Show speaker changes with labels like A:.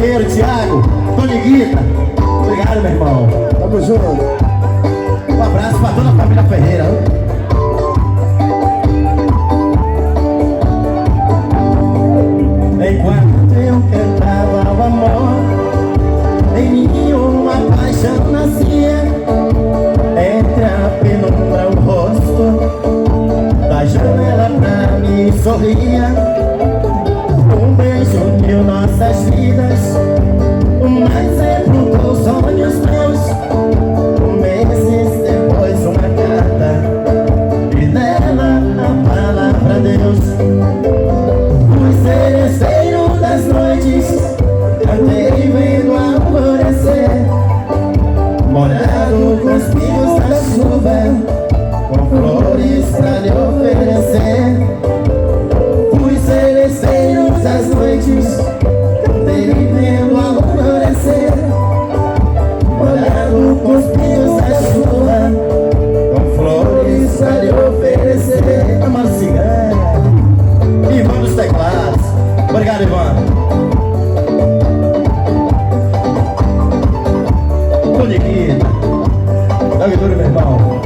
A: Ferreiro, Thiago, Tony Guita. Obrigado, meu irmão.
B: Tamo junto.
A: Um abraço pra toda a família Ferreira. Enquanto eu cantava o amor, em mim uma paixão nascia. Entre a penumbra o rosto da janela pra mim sorria. Um beijo uniu nossas vidas, mas sepultou sonhos meus. Meses depois uma carta e nela a palavra Deus. Fui seresteiro das noites, cantei vendo alvorecer, molhado com os pingos da chuva, com flores pra lhe oferecer. Fui seresteiro das noites, cantei vendo alvorecer, molhado com os pingos da chuva, com flores pra lhe oferecer. A Marcinha, Ivan dos teclados. Obrigado, Ivan. Tony Guita, Davi Duro, meu irmão.